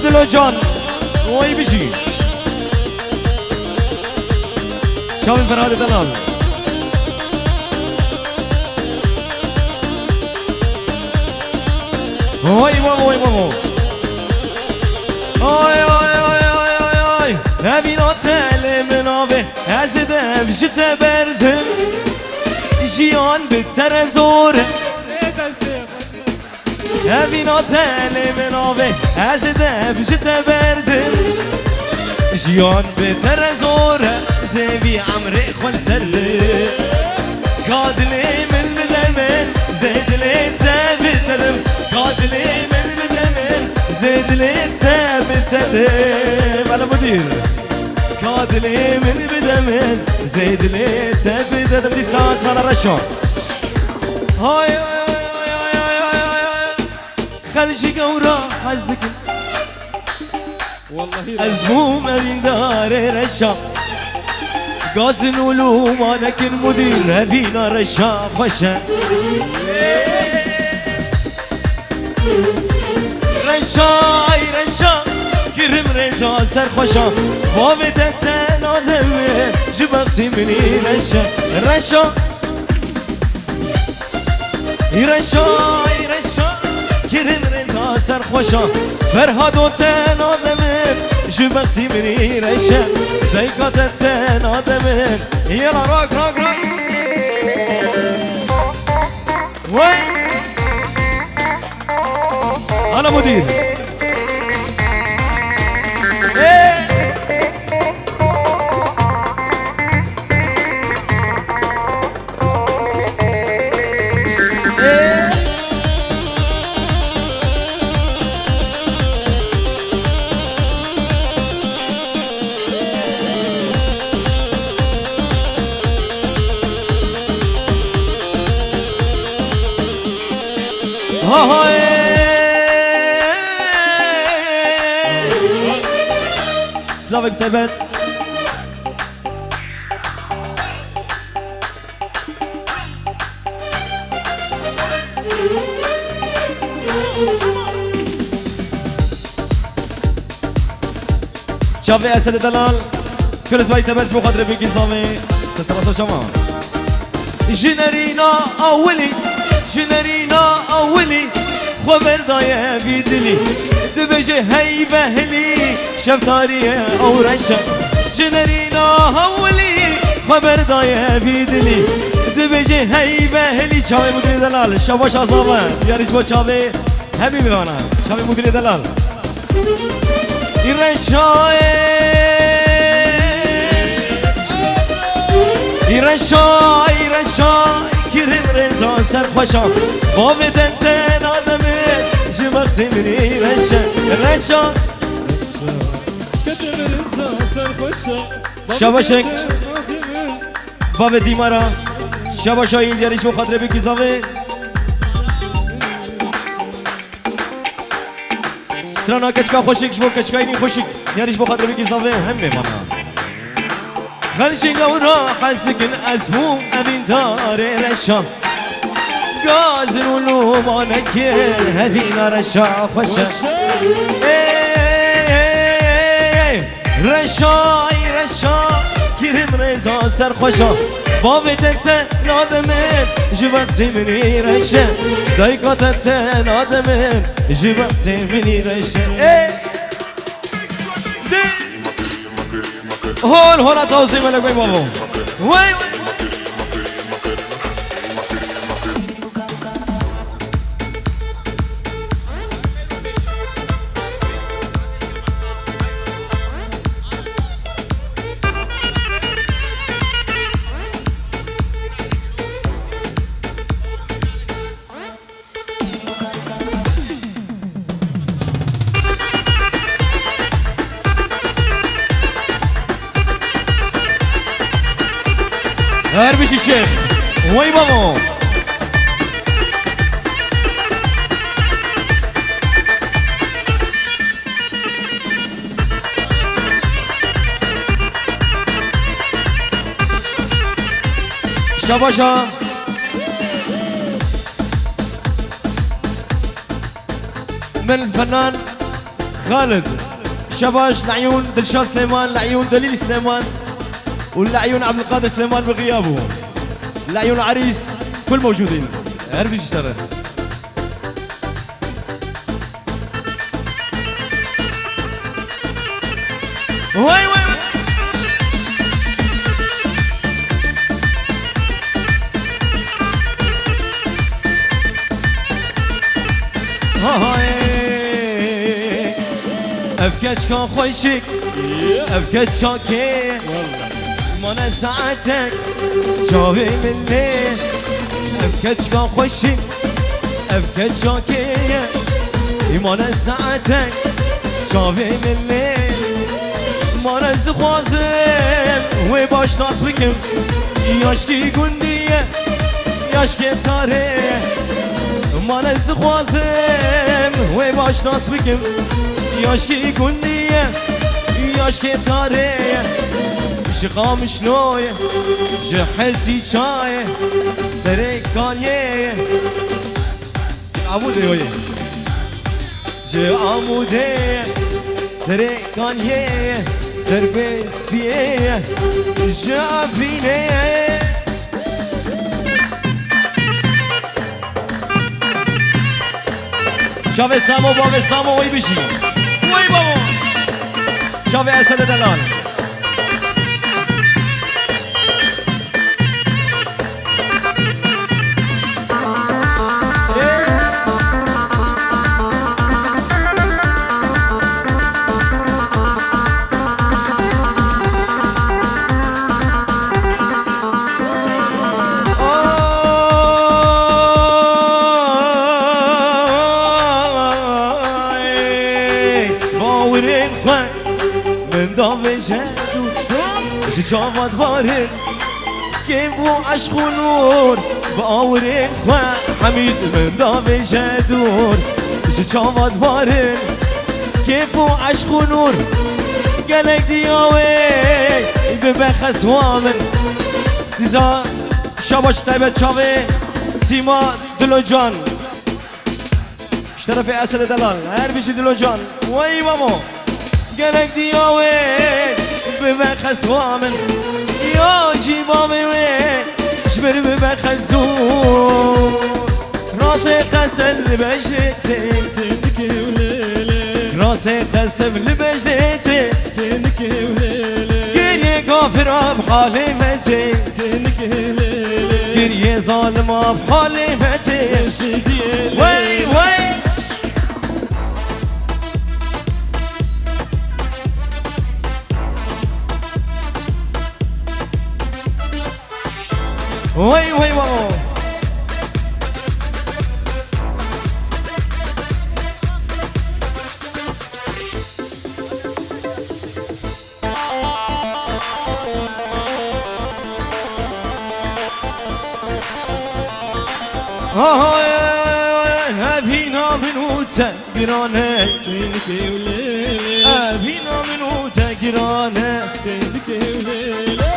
دلو جان وای بشی شاوی فرهاد دلال وای ماما وای ماما آی آی آی آی آی آی هبینا تل منابه از دم جت بردم جیان بتر از اوره هبینا تل منابه از دم جت بردم جیان بتر از اوره زیبی عمري خل سرده قادلي من بدمن زيد لي تبتدم قادلي من بدمن زيد لي تبتدم على مدير قادلي من بدمن زيد لي تبتدم دي ساس على رشون هاي خلشي قورا حزك والله ازموم من دار رشون قاسن ولوم انا كن مدير هبينا رشا خشا رشاي رشا كرم رزا سر خشا وابدت سنادم جبغتي مني رشا رشا رشاي رشا كرم رزا سر خشا فرهادو تنادم جبغتي مني رشا دايقات تنادم يلا روك روك روك وين انا مدير سلافك تبت شافي اسد دلال كل اسبوع تبت مخاطر بيكي صامي سلسلة شما جنرينا اولي جنرينا اولي خبر دايه بيدلي دبجه هي بهلي شفتاريه او رشا جنرينا اولي خبر دايه بيدلي دبجه هي بهلي شاوي مدير دلال شاباش عصابه يا ريش بو شاوي حبيبي انا شاوي مدير دلال يرشاي يرشاي يرشاي كرم رزا سر خوشا بابدن سن آدمه جمعت مني رشا رشا كرم رزا سر خوشا شباشك باب دیمارا شباشایی دیاریش مخاطره بکیزاوه سرانا کچکا خوشیکش بو کچکایی نی خوشیک دیاریش مخاطره بکیزاوه همه مانا خلشي قورا حسكن اسمو امين دار رشا غازن ولوم انا كل هذينا رشا خشا رشاي رشا كرم رزا سر خشا بابت انت نادمن جبت مني رشا دايقات انت نادمن جبت مني رشا هون هون توزيع ملك وي بابو وي وي هربش الشيخ وي بابا شاباشا من الفنان خالد شباش لعيون دلشان سليمان، لعيون دليل سليمان، واللعيون عبد القادر سليمان بغيابه، لعيون عريس كل موجودين. عرف يشتغل. وي وي افكت كان خوشك افكت شاكي مانا ساعتك جاوي مني افكت كان خوشك افكت شاكي مانا ساعتك جاوي مني مانا زخوازم وي باش ناس بكم ياشكي قندية ياشكي تاري مانا زخوازم وي باش ناس بكم ياشكي قندية ياشكي تاري شقام شنوية جحسي شاية سريك كانية عمودي ويه جي عمودي سريك كانية دربي سبيه جافيني شافي سامو بابي سامو وي بشي وي بابا شافي أسد دلال من دام جدو جواد وارن كيف عشق ونور باورن خواه حمید من دام جدور جواد وارن كيف عشق ونور قالك دياوي ببخس وامن دیزا شباش طيبت شاوي تيما دلو جان اشترف اسد دلال هر بیشی دلو جان وای مامو قالك دياوي ببخس وامن يا جيبامي وين شبر ببخزور راسي قسم لبجدتك راسي قسم لبجدتك قريه كافر بحالي متي قريه ظالم بحالي متي وي وي وي وي واو أبينا منوتا قرانة أبينا منوتا قرانة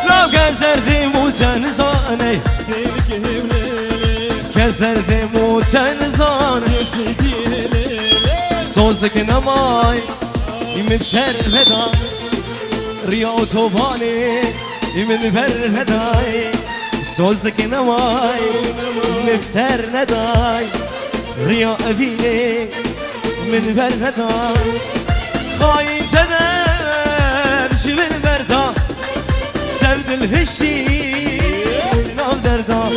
لو كسرت موتا نزاني كسرت موتا نزاني صوزك نماي يمتسر لداي ريا طوباني يمنفر لداي صوزك نماي يمتسر لداي ريا أبيني من بردان خاين تدم شبن بردان سرد الهشي نام دردان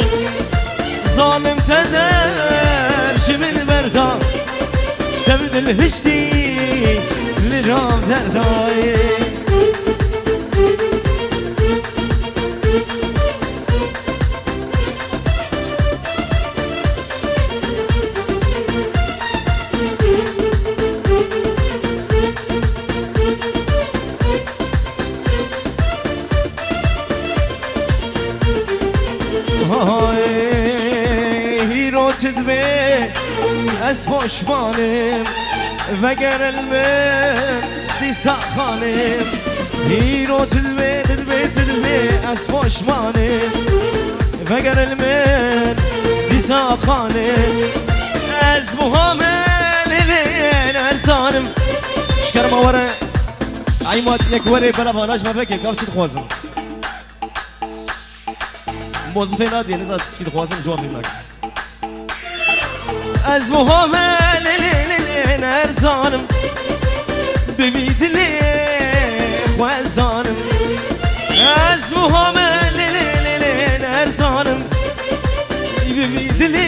ظالم تدم شبن بردان سرد الهشي لرام دردان تدبي اسبوش مانم وگر المن دیسا خانم هیرو تدبي اسبوش مانم وگر المن دیسا خانم از محامل لین ارزانم شكر ما ورا عيمات يك وري بلا بلاش ما فيك كاف تخوازم موظفين نادي نزل تشكي تخوازم جواب هناك ازمهم لين ارزانم ببيت لي خوازانم ازمهم لين ارزانم ببيت لي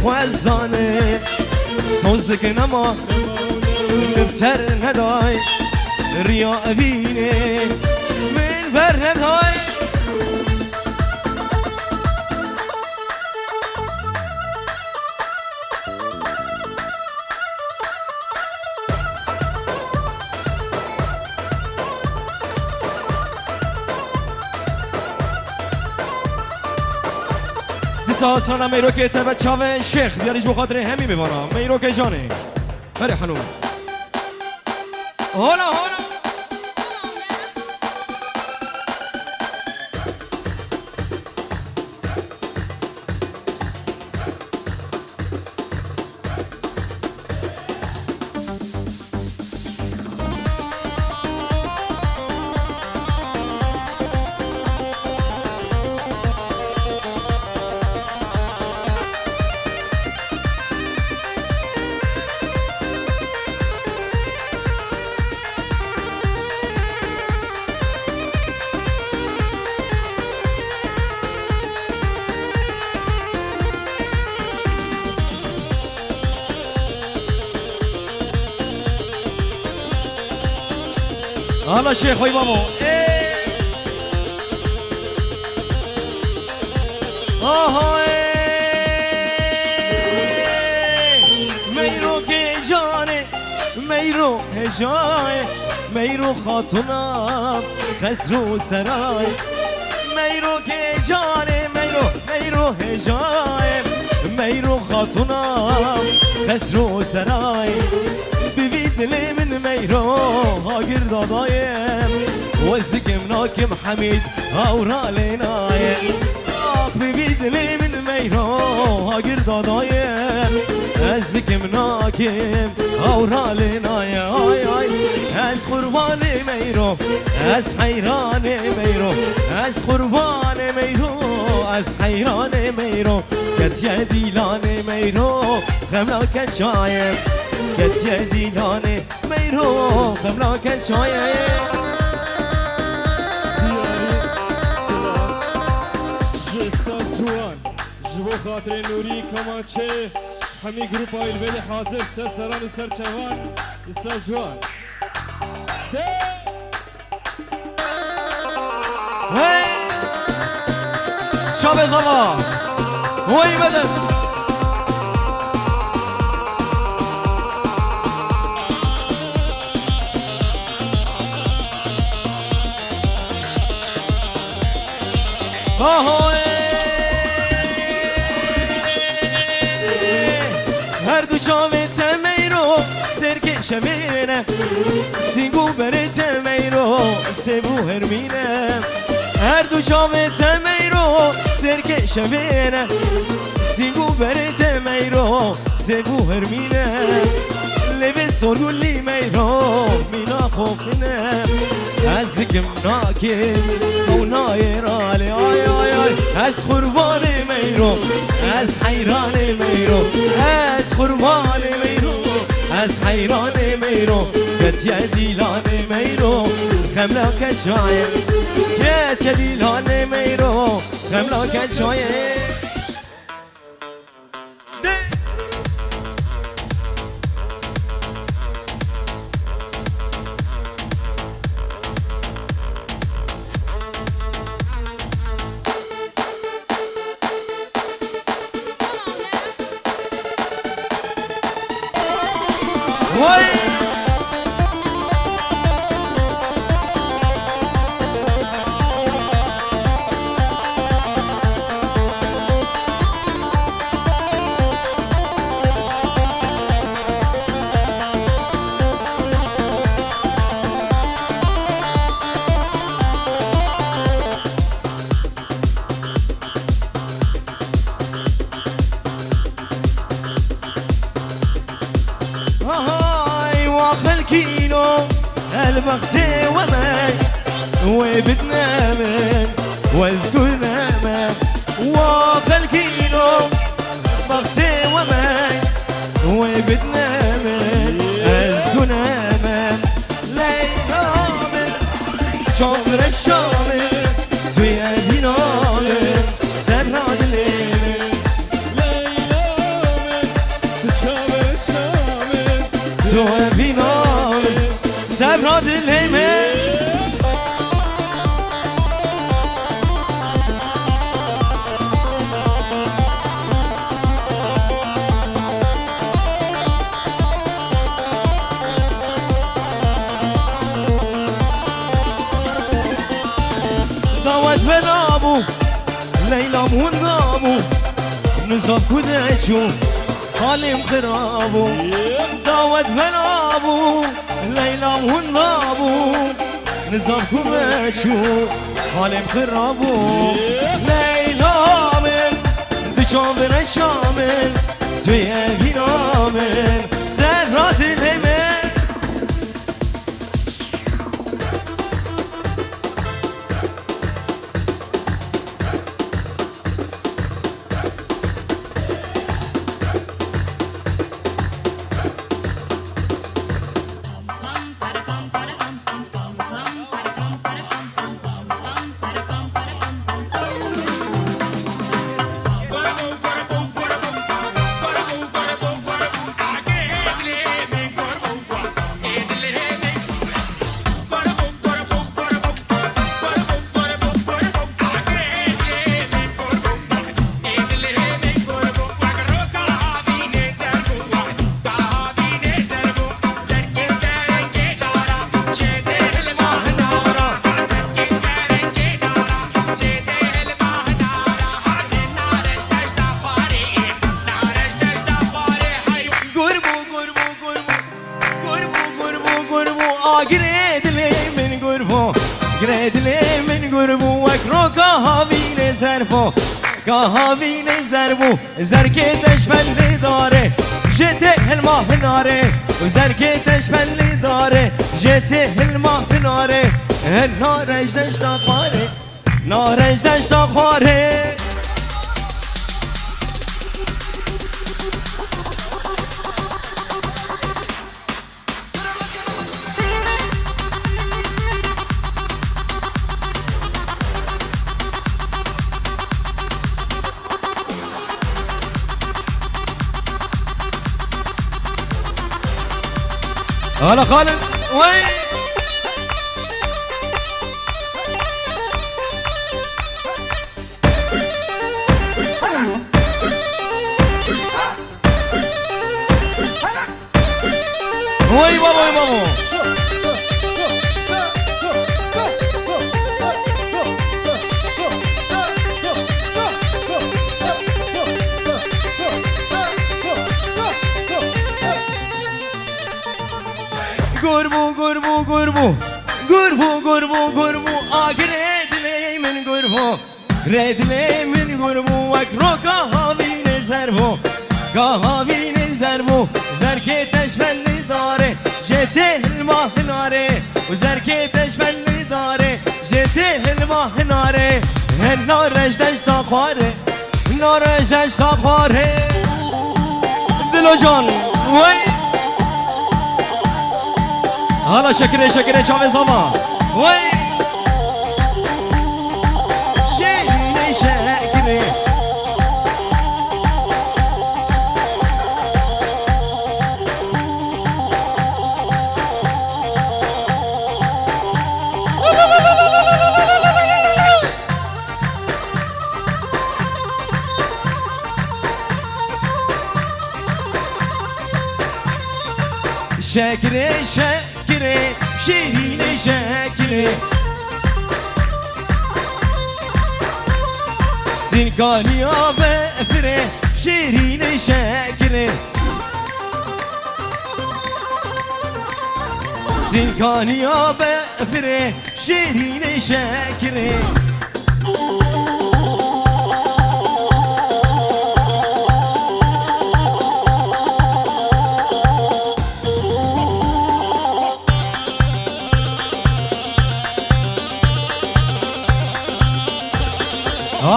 خوازانم صوزك نما نبتر ندای ریا بینه من بر ندای ساسرانا میرو که تبه چاوه شیخ دیاریش بخاطر همی ببانم میرو که جانه بره حنوم هولا هلا شيخ وي بابو میرو که جانه میرو هجای میرو خاتونم خسرو سرای میرو که جانه میرو هجای میرو خاتونم خسرو سرای دلی من میرو هاگر دادایم وزکم ناکم حمید آورا لینایم ببی دلی من میرو هاگر دادایم وزکم ناکم آورا لینایم آی آی از قربان میرو از حیران میرو از قربان میرو از حیران میرو کتیه دیلان میرو غمناک شایم کتیه دیلانه میرو غمناک شایه جستاسوان جبو خاطر نوری کمانچه همی گروپ آیل ولی حاضر سه سران سر چوان جستاسوان وی چا بزاوا وی بدن هر دو چاوت میرو سرکش مینه سینگو برت میرو سبو هرمینه هر دو چاوت میرو سرکش مینه سینگو برت میرو سبو هرمینه لب سرگولی میرو مینا خوبنه از گمناکم اونای رالی آی آی آی از قربان میرو از حیران میرو از قربان میرو از حیران میرو کتیه دیلان میرو خملاک جایم کتیه دیلان میرو خملاک جایم بختي ومن وبدنا من وزقنا من وقل كيلو بختي ومن وبدنا من أزقنا من ليلى من شمر الشامل توي أدينا من سبراد الليل ليلى من شامل الشامل توي أدينا من سبراد الليل دعوت بنامو ليلى ونامو نزاف كدعشو حالي مخرابو دعوت بنامو ليلى ونامو نزاف كدعشو حالي مخرابو ليلى من بشامر الشامل توي أبينا من سفرات الهمل قهوين زربو زرقتش بلي داره جته الماء ناره وزرقتش بلي داره جته الماء ناره النار اجدش تقاره نار اجدش تقاره هلا خالد وين وي بابا وي بابا قربو قربو قربو قربو قربو قربو آقريد لي من قربو ريد لي من قربو وكرو قهوين زربو قهوين زربو زركتش بلي داره جته الماء ناره وزركتش بلي داره جته الماء ناره النار اجدش تقاره النار اجدش تقاره دلو جان وي هلا شكري شكري شافي زمان وي شيني شكري شكري شكري شيرين شكري سنكاني يا بفري شيرين شكري سنكاني يا بفري شيرين شكري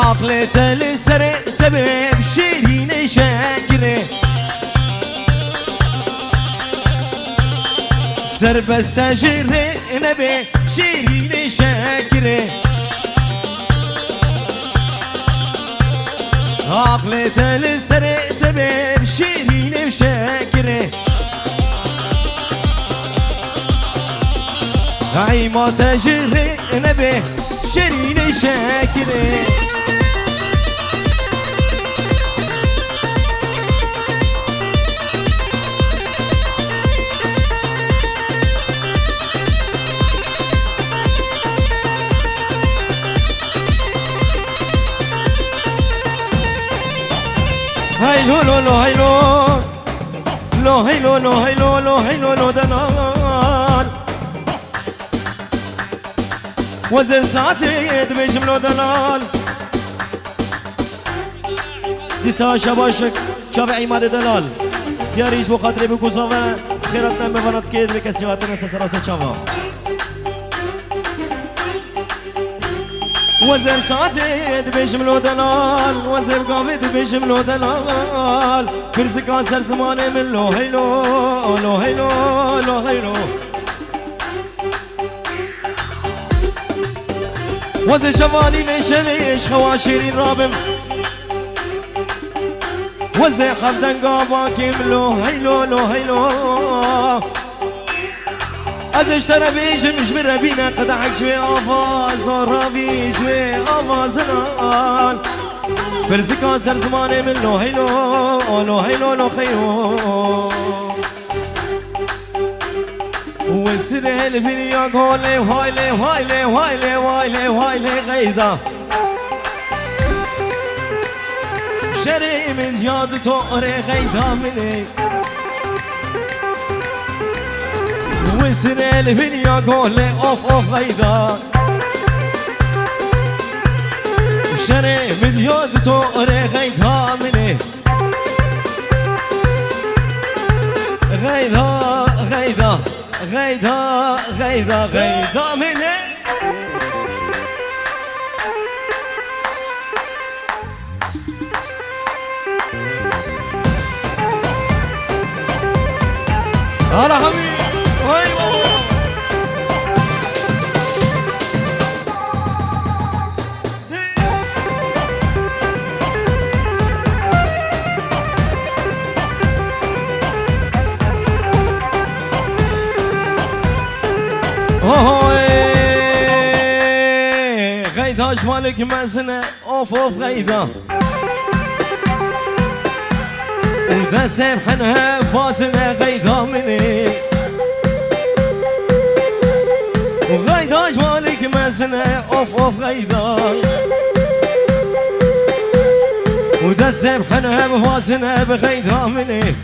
عقلت السر تبب شيرين شاكره سربست جره نبي شيرين شاكره عقلت السر تبب شيرين شاكره عيما تجره نبي شيرين شاكره هايلو لو لو هايلو لو هايلو لو هايلو لو هايلو لو دلال وزن ساعتي بجملو دلال لسا شباشك شابع عماد دلال يا ريش بو خاطري بكو صافا خيراتنا بفنات كيد بكسيواتنا سسراسة شافا وزن ساعتي بجملو دلال وزن قافد بجملو دلال كرسي كاسر زماني من لو هيلو لو هيلو لو هيلو وزن شفاني نشميش خواشيرين رابم وزن خبدن قافاكي من لو هيلو لو هيلو از اشترى بيش مش بربينا قدحك شوي آفاز ربي شوي آفاز نال برزكا سر زماني من لو هيلو لو هيلو لو خيو وسر البنيا قولي وهايلي وهايلي وهايلي وهايلي وهايلي غيظة شري من زياد طوري غيظة مني وسر البنيا قولي اوف اوف غيظة شري من زياد طوري غيظة مني غيظة غيظة غيظة غيظة غيظة مني هلا حبيبي هاي بابا غيظة جمالك مزنة اوف اوف غيظة وذا سبحانها فازنا غيظة مني وغيظة جمالك مزنة اوف اوف غيظة وذا سبحانها فازنا بغيظة مني